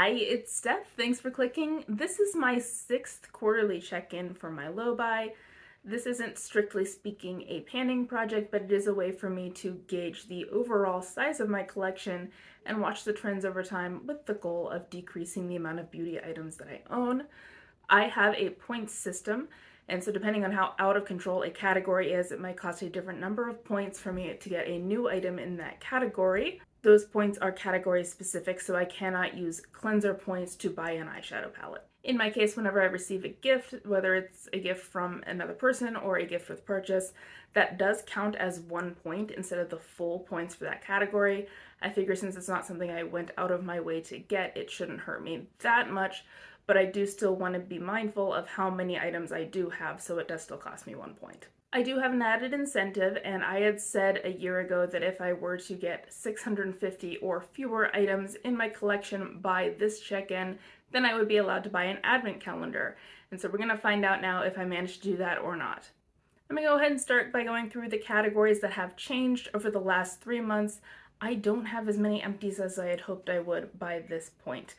Hi, it's Steph. Thanks for clicking. This is my 6th quarterly check-in for my low buy. This isn't strictly speaking a panning project, but it is a way for me to gauge the overall size of my collection and watch the trends over time with the goal of decreasing the amount of beauty items that I own. I have a points system, and so depending on how out of control a category is, it might cost a different number of points for me to get a new item in that category. Those points are category specific, so I cannot use cleanser points to buy an eyeshadow palette. In my case, whenever I receive a gift, whether it's a gift from another person or a gift with purchase, that does count as 1 point instead of the full points for that category. I figure since it's not something I went out of my way to get, it shouldn't hurt me that much, but I do still want to be mindful of how many items I do have, so it does still cost me 1 point. I do have an added incentive, and I had said a year ago that if I were to get 650 or fewer items in my collection by this check-in, then I would be allowed to buy an advent calendar. And so we're going to find out now if I managed to do that or not. I'm going to go ahead and start by going through the categories that have changed over the last 3 months. I don't have as many empties as I had hoped I would by this point.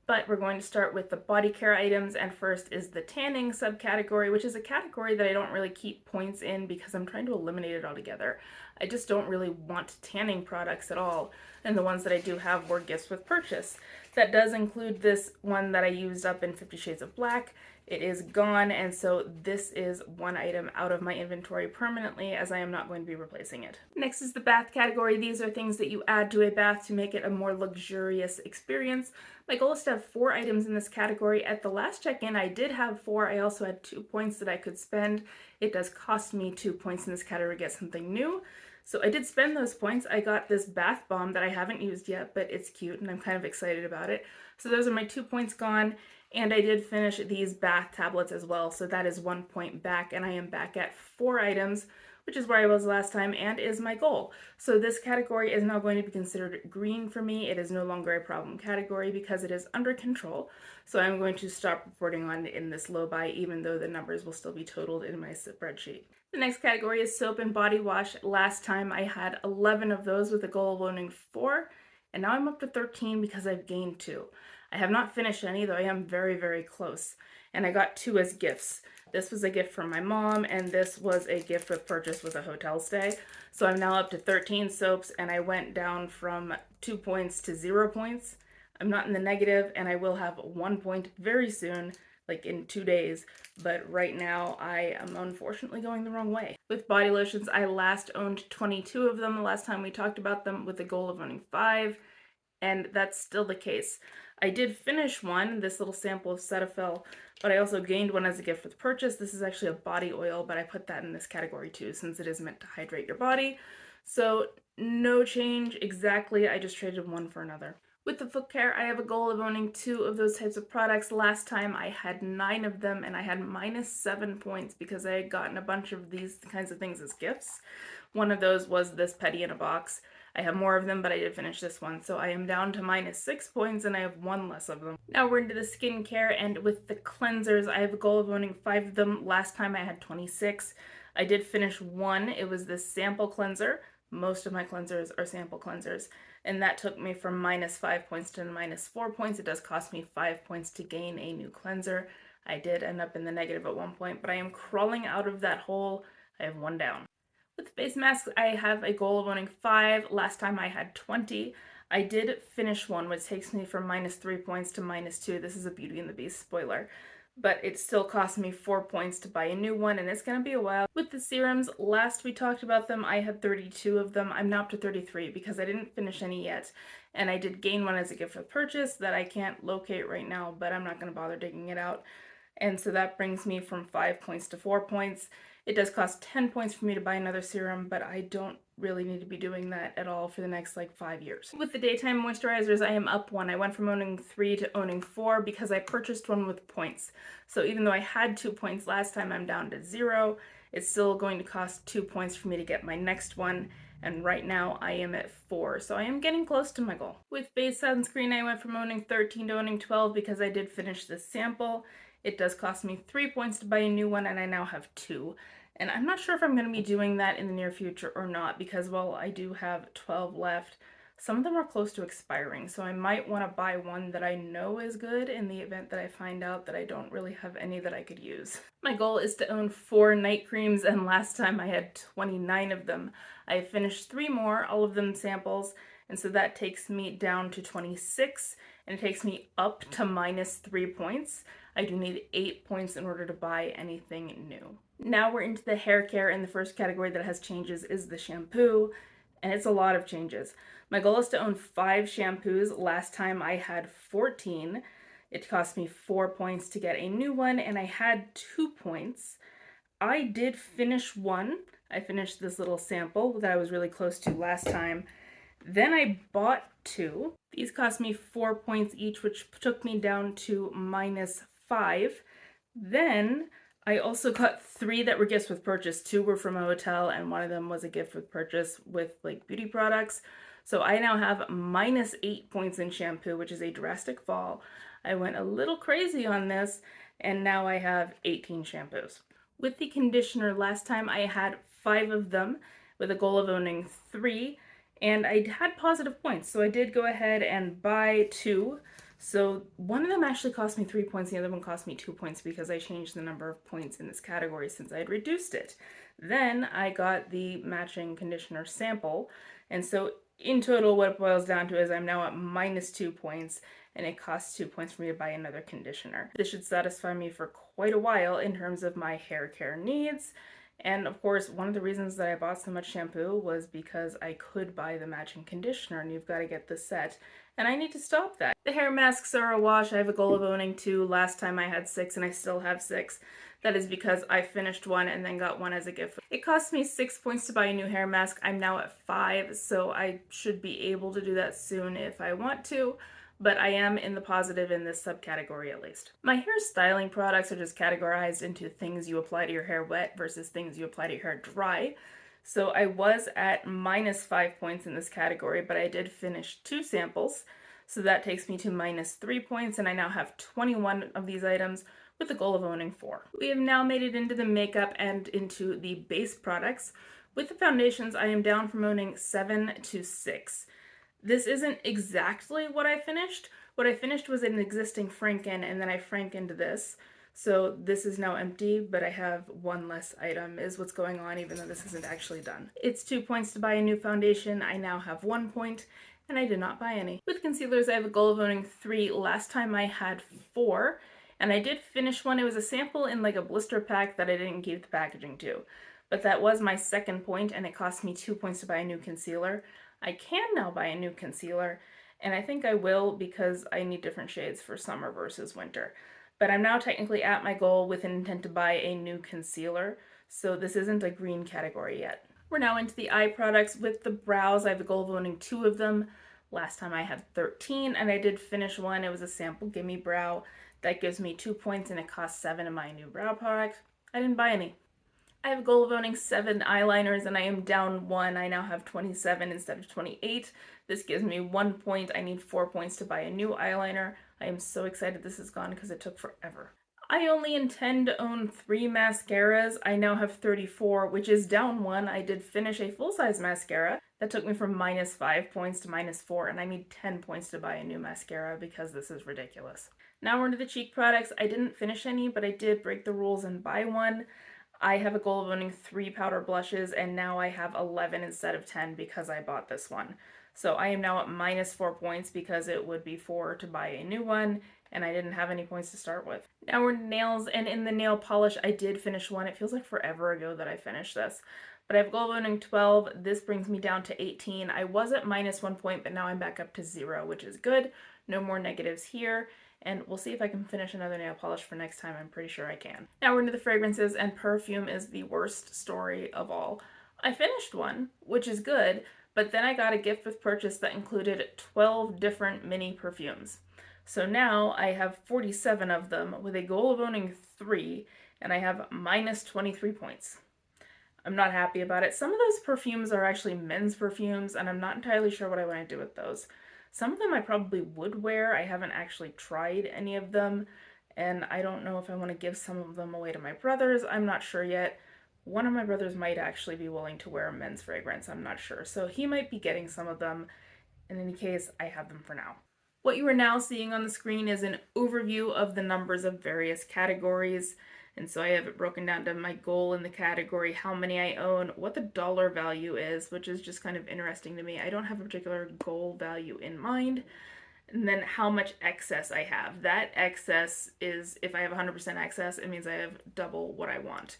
But we're going to start with the body care items, and first is the tanning subcategory, which is a category that I don't really keep points in because I'm trying to eliminate it altogether. I just don't really want tanning products at all, and the ones that I do have were gifts with purchase. That does include this one that I used up in 50 Shades of Black. It is gone, and so this is one item out of my inventory permanently, as I am not going to be replacing it. Next is the bath category. These are things that you add to a bath to make it a more luxurious experience. My goal is to have 4 items in this category. At the last check-in, I did have 4. I also had 2 points that I could spend. It does cost me 2 points in this category to get something new. So I did spend those points. I got this bath bomb that I haven't used yet, but it's cute and I'm kind of excited about it. So those are my 2 points gone. And I did finish these bath tablets as well, so that is 1 point back, and I am back at 4 items, which is where I was last time and is my goal. So this category is now going to be considered green for me. It is no longer a problem category because it is under control. So I'm going to stop reporting on it in this low buy, even though the numbers will still be totaled in my spreadsheet. The next category is soap and body wash. Last time I had 11 of those with a goal of owning 4, and now I'm up to 13 because I've gained 2. I have not finished any, though I am very, very close. And I got 2 as gifts. This was a gift from my mom, and this was a gift with purchase with a hotel stay. So I'm now up to 13 soaps, and I went down from 2 points to 0 points. I'm not in the negative, and I will have 1 point very soon, like in 2 days. But right now, I am unfortunately going the wrong way. With body lotions, I last owned 22 of them the last time we talked about them, with a goal of owning 5. And that's still the case. I did finish one, this little sample of Cetaphil, but I also gained one as a gift with purchase. This is actually a body oil, but I put that in this category too, since it is meant to hydrate your body. So no change exactly, I just traded one for another. With the foot care, I have a goal of owning 2 of those types of products. Last time I had 9 of them, and I had -7 points because I had gotten a bunch of these kinds of things as gifts. One of those was this Petty in a Box. I have more of them, but I did finish this one, so I am down to -6 points, and I have 1 less of them. Now we're into the skincare, and with the cleansers, I have a goal of owning 5 of them. Last time I had 26. I did finish one. It was this sample cleanser. Most of my cleansers are sample cleansers, and that took me from -5 points to -4 points. It does cost me 5 points to gain a new cleanser. I did end up in the negative at 1 point, but I am crawling out of that hole. I have 1 down. With face masks, I have a goal of owning 5. Last time I had 20. I did finish one, which takes me from -3 points to -2. This is a Beauty and the Beast spoiler. But it still cost me 4 points to buy a new one, and it's going to be a while. With the serums, last we talked about them, I had 32 of them. I'm now up to 33 because I didn't finish any yet. And I did gain one as a gift with purchase that I can't locate right now, but I'm not going to bother digging it out. And so that brings me from 5 points to 4 points. It does cost 10 points for me to buy another serum, but I don't really need to be doing that at all for the next 5 years. With the daytime moisturizers, I am up 1. I went from owning 3 to owning 4 because I purchased one with points. So even though I had 2 points last time, I'm down to 0. It's still going to cost 2 points for me to get my next one. And right now I am at 4, so I am getting close to my goal. With base sunscreen, I went from owning 13 to owning 12 because I did finish this sample. It does cost me 3 points to buy a new one, and I now have 2. And I'm not sure if I'm going to be doing that in the near future or not because, well, I do have 12 left. Some of them are close to expiring, so I might want to buy one that I know is good in the event that I find out that I don't really have any that I could use. My goal is to own 4 night creams, and last time I had 29 of them. I finished 3 more, all of them samples, and so that takes me down to 26, and it takes me up to -3 points. I do need 8 points in order to buy anything new. Now we're into the hair care, and the first category that has changes is the shampoo, and it's a lot of changes. My goal is to own 5 shampoos. Last time I had 14. It cost me 4 points to get a new one, and I had 2 points. I did finish one. I finished this little sample that I was really close to last time. Then I bought 2. These cost me 4 points each, which took me down to -5. Then I also got 3 that were gifts with purchase. 2 were from a hotel, and one of them was a gift with purchase with like beauty products. So I now have -8 points in shampoo, which is a drastic fall. I went a little crazy on this, and now I have 18 shampoos. With the conditioner, last time I had 5 of them with a goal of owning 3, and I had positive points, so I did go ahead and buy 2. So one of them actually cost me 3 points, the other one cost me 2 points because I changed the number of points in this category since I had reduced it. Then I got the matching conditioner sample, and so in total what it boils down to is I'm now at -2 points, and it costs 2 points for me to buy another conditioner. This should satisfy me for quite a while in terms of my hair care needs. And of course, one of the reasons that I bought so much shampoo was because I could buy the matching conditioner, and you've got to get the set. And I need to stop that. The hair masks are a wash. I have a goal of owning 2. Last time I had 6, and I still have 6. That is because I finished one and then got one as a gift. It cost me 6 points to buy a new hair mask. I'm now at 5, so I should be able to do that soon if I want to. But I am in the positive in this subcategory at least. My hair styling products are just categorized into things you apply to your hair wet versus things you apply to your hair dry. So I was at -5 points in this category, but I did finish 2 samples. So that takes me to -3 points, and I now have 21 of these items with the goal of owning 4. We have now made it into the makeup and into the base products. With the foundations, I am down from owning 7 to 6. This isn't exactly what I finished. What I finished was an existing Franken, and then I Frankened this. So this is now empty, but I have 1 less item is what's going on, even though this isn't actually done. It's 2 points to buy a new foundation. I now have 1 point, and I did not buy any. With concealers, I have a goal of owning 3. Last time I had 4, and I did finish one. It was a sample in like a blister pack that I didn't keep the packaging to. But that was my 2nd point, and it cost me 2 points to buy a new concealer. I can now buy a new concealer, and I think I will because I need different shades for summer versus winter. But I'm now technically at my goal with an intent to buy a new concealer, so this isn't a green category yet. We're now into the eye products. With the brows, I have a goal of owning 2 of them. Last time I had 13, and I did finish one. It was a sample Gimme Brow. That gives me 2 points, and it costs 7 in my new brow product. I didn't buy any. I have a goal of owning 7 eyeliners, and I am down 1. I now have 27 instead of 28. This gives me 1 point. I need 4 points to buy a new eyeliner. I am so excited this is gone because it took forever. I only intend to own 3 mascaras. I now have 34, which is down 1. I did finish a full-size mascara. That took me from -5 points to -4, and I need 10 points to buy a new mascara because this is ridiculous. Now we're into the cheek products. I didn't finish any, but I did break the rules and buy one. I have a goal of owning 3 powder blushes, and now I have 11 instead of 10 because I bought this one. So I am now at -4 points because it would be 4 to buy a new one, and I didn't have any points to start with. Now we're nails, and in the nail polish, I did finish one. It feels like forever ago that I finished this. But I have a goal of owning 12. This brings me down to 18. I was at -1 point, but now I'm back up to 0, which is good. No more negatives here. And we'll see if I can finish another nail polish for next time. I'm pretty sure I can. Now we're into the fragrances, and perfume is the worst story of all. I finished one, which is good, but then I got a gift with purchase that included 12 different mini perfumes. So now I have 47 of them with a goal of owning 3, and I have -23 points. I'm not happy about it. Some of those perfumes are actually men's perfumes, and I'm not entirely sure what I want to do with those. Some of them I probably would wear. I haven't actually tried any of them, and I don't know if I want to give some of them away to my brothers. I'm not sure yet. One of my brothers might actually be willing to wear a men's fragrance. I'm not sure. So he might be getting some of them. In any case, I have them for now. What you are now seeing on the screen is an overview of the numbers of various categories. And so I have it broken down to my goal in the category, how many I own, what the dollar value is, which is just kind of interesting to me. I don't have a particular goal value in mind. And then how much excess I have. That excess is, if I have 100% excess, it means I have double what I want.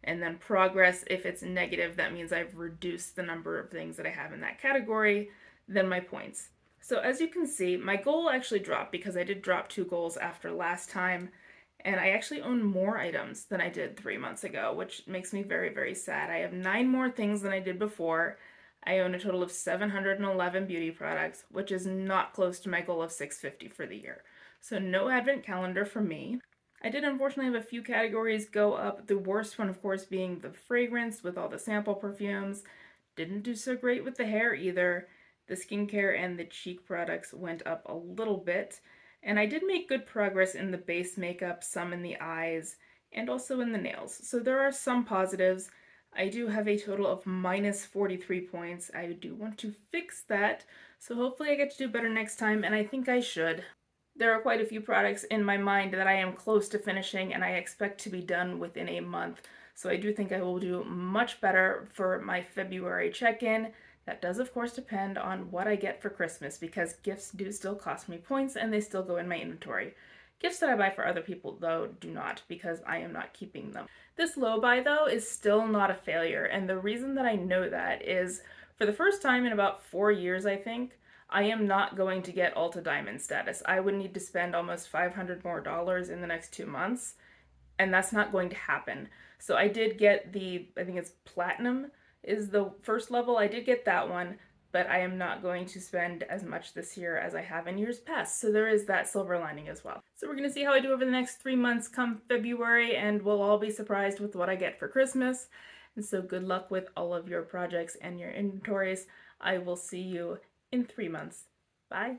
And then progress, if it's negative, that means I've reduced the number of things that I have in that category, then my points. So as you can see, my goal actually dropped because I did drop 2 goals after last time, and I actually own more items than I did 3 months ago, which makes me very, very sad. I have 9 more things than I did before. I own a total of 711 beauty products, which is not close to my goal of 650 for the year. So no advent calendar for me. I did unfortunately have a few categories go up, the worst one of course being the fragrance with all the sample perfumes. Didn't do so great with the hair either. The skincare and the cheek products went up a little bit. And I did make good progress in the base makeup, some in the eyes, and also in the nails. So there are some positives. I do have a total of minus 43 points. I do want to fix that, so hopefully I get to do better next time, and I think I should. There are quite a few products in my mind that I am close to finishing, and I expect to be done within a month. So I do think I will do much better for my February check-in. That does, of course, depend on what I get for Christmas, because gifts do still cost me points and they still go in my inventory. Gifts that I buy for other people, though, do not, because I am not keeping them. This low buy, though, is still not a failure, and the reason that I know that is for the first time in about 4 years, I think, I am not going to get Ulta Diamond status. I would need to spend almost $500 more in the next 2 months, and that's not going to happen. So I did get I think it's Platinum is the first level. I did get that one, but I am not going to spend as much this year as I have in years past. So there is that silver lining as well. So we're going to see how I do over the next 3 months come February, and we'll all be surprised with what I get for Christmas. And so good luck with all of your projects and your inventories. I will see you in 3 months. Bye.